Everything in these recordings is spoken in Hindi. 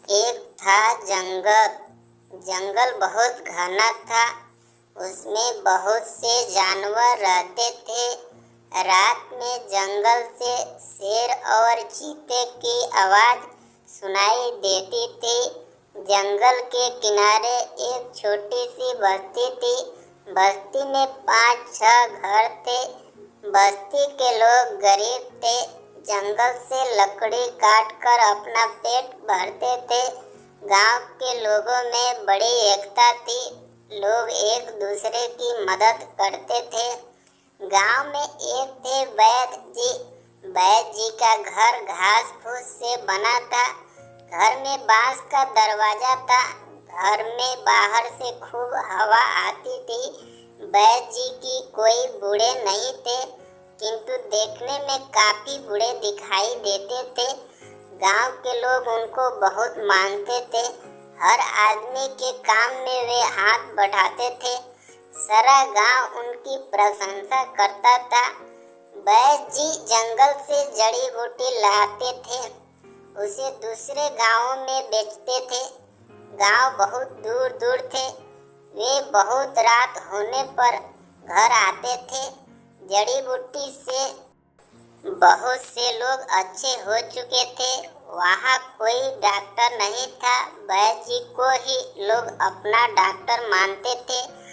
एक था जंगल। जंगल बहुत घना था। उसमें बहुत से जानवर रहते थे। रात में जंगल से शेर और चीते की आवाज़ सुनाई देती थी। जंगल के किनारे एक छोटी सी बस्ती थी। बस्ती में 5-6 घर थे। बस्ती के लोग गरीब थे। जंगल से लकड़ी काट कर अपना पेट भरते थे। गांव के लोगों में बड़ी एकता थी। लोग एक दूसरे की मदद करते थे। गांव में एक थे वैद्य जी। वैद्य जी का घर घास फूस से बना था। घर में बांस का दरवाजा था। घर में बाहर से खूब हवा आती थी। वैद्य जी की कोई बूढ़े नहीं थे, किंतु देखने में काफी बूढ़े दिखाई देते थे। गांव के लोग उनको बहुत मानते थे। हर आदमी के काम में वे हाथ बढ़ाते थे। सारा गांव उनकी प्रशंसा करता था। वैद्य जी जंगल से जड़ी बूटी लाते थे, उसे दूसरे गांवों में बेचते थे। गांव बहुत दूर दूर थे। वे बहुत रात होने पर घर आते थे। जड़ी बूटी से बहुत से लोग अच्छे हो चुके थे। वहाँ कोई डॉक्टर नहीं था। वैद्य जी को ही लोग अपना डॉक्टर मानते थे।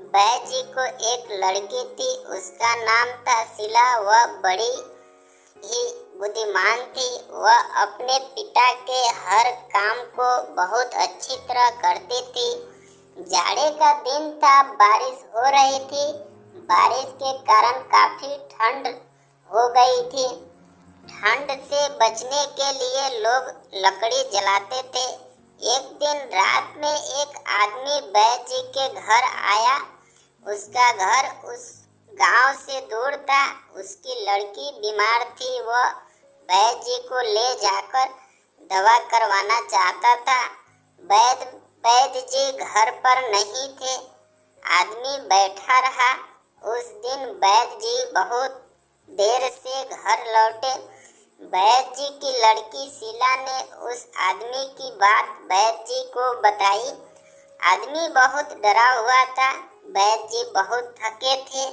वैद्य जी को एक लड़की थी, उसका नाम था शीला। वह बड़ी ही बुद्धिमान थी। वह अपने पिता के हर काम को बहुत अच्छी तरह करती थी। जाड़े का दिन था, बारिश हो रही थी। बारिश के कारण काफी ठंड हो गई थी। ठंड से बचने के लिए लोग लकड़ी जलाते थे। एक दिन रात में एक आदमी वैद्य जी के घर आया। उसका घर उस गांव से दूर था। उसकी लड़की बीमार थी। वह वैद्य जी को ले जाकर दवा करवाना चाहता था। वैद्य जी घर पर नहीं थे। आदमी बैठा रहा। उस दिन वैद्य जी बहुत देर से घर लौटे। वैद्य जी की लड़की शीला ने उस आदमी की बात वैद्य जी को बताई। आदमी बहुत डरा हुआ था। वैद्य जी बहुत थके थे।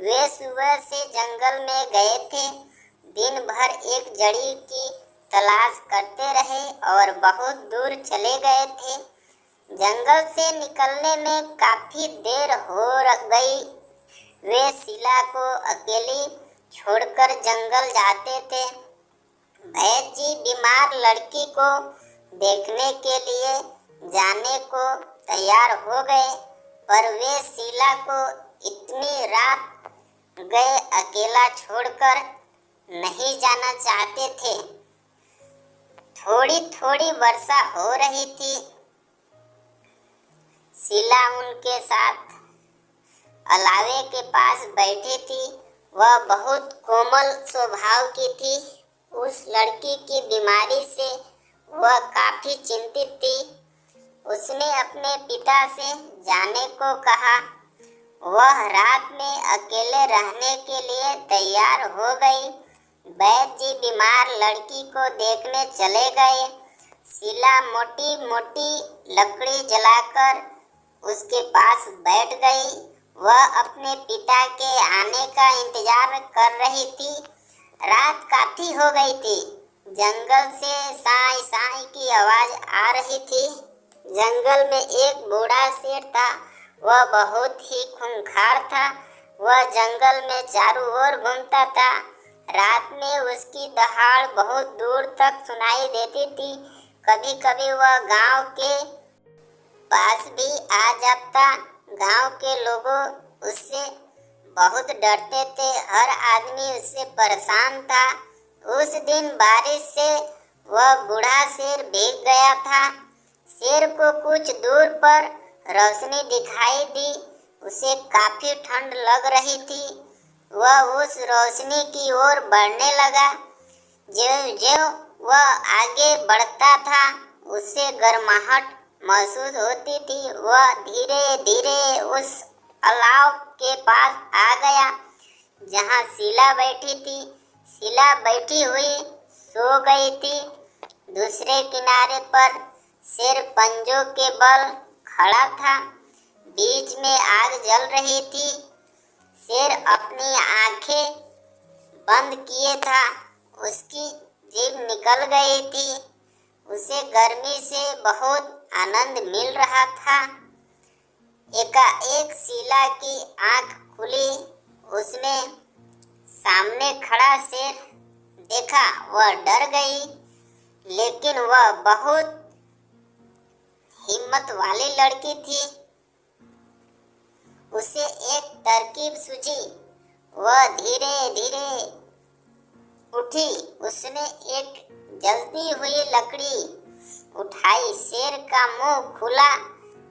वे सुबह से जंगल में गए थे। दिन भर एक जड़ी की तलाश करते रहे और बहुत दूर चले गए थे। जंगल से निकलने में काफी देर हो गई। वे शीला को अकेली छोड़कर जंगल जाते थे। वैद्य जी बीमार लड़की को देखने के लिए जाने को तैयार हो गए, पर वे शीला को इतनी रात गए अकेला छोड़कर नहीं जाना चाहते थे। थोड़ी थोड़ी वर्षा हो रही थी। शीला उनके साथ अलावे के पास बैठी थी। वह बहुत कोमल स्वभाव की थी। उस लड़की की बीमारी से वह काफी चिंतित थी। उसने अपने पिता से जाने को कहा। वह रात में अकेले रहने के लिए तैयार हो गई। वैद्य जी बीमार लड़की को देखने चले गए। शीला मोटी मोटी लकड़ी जलाकर उसके पास बैठ गई। वह अपने पिता के आने का इंतजार कर रही थी। रात काफी हो गई थी। जंगल से साई साई की आवाज आ रही थी। जंगल में एक बूढ़ा शेर था। वह बहुत ही खूंखार था। वह जंगल में चारों ओर घूमता था। रात में उसकी दहाड़ बहुत दूर तक सुनाई देती थी। कभी कभी वह गांव के पास भी आ जाता। गांव के लोगों उससे बहुत डरते थे। हर आदमी उससे परेशान था। उस दिन बारिश से वह बूढ़ा शेर भीग गया था। शेर को कुछ दूर पर रोशनी दिखाई दी। उसे काफी ठंड लग रही थी। वह उस रोशनी की ओर बढ़ने लगा। ज्यों-ज्यों वह आगे बढ़ता था, उससे गर्माहट महसूस होती थी। वह धीरे धीरे उस अलाव के पास आ गया जहाँ शीला बैठी थी। शीला बैठी हुई सो गई थी। दूसरे किनारे पर शेर पंजों के बल खड़ा था। बीच में आग जल रही थी। शेर अपनी आंखें बंद किए था। उसकी जीभ निकल गई थी। उसे गर्मी से बहुत आनंद मिल रहा था। एकाएक शीला की आंख खुली। उसने सामने खड़ा शेर देखा। वह डर गई, लेकिन वह बहुत हिम्मत वाली लड़की थी। उसे एक तरकीब सूझी। वह धीरे धीरे उठी। उसने एक जलती हुई लकड़ी उठाई। शेर का मुंह खुला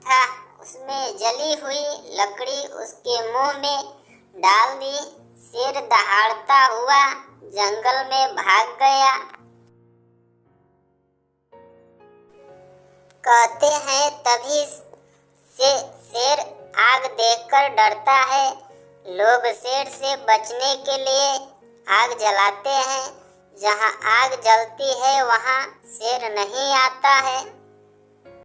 था। उसने जली हुई लकड़ी उसके मुंह में डाल दी। शेर दहाड़ता हुआ जंगल में भाग गया। कहते हैं तभी से शेर आग देखकर डरता है। लोग शेर से बचने के लिए आग जलाते हैं। जहाँ आग जलती है वहाँ शेर नहीं आता है।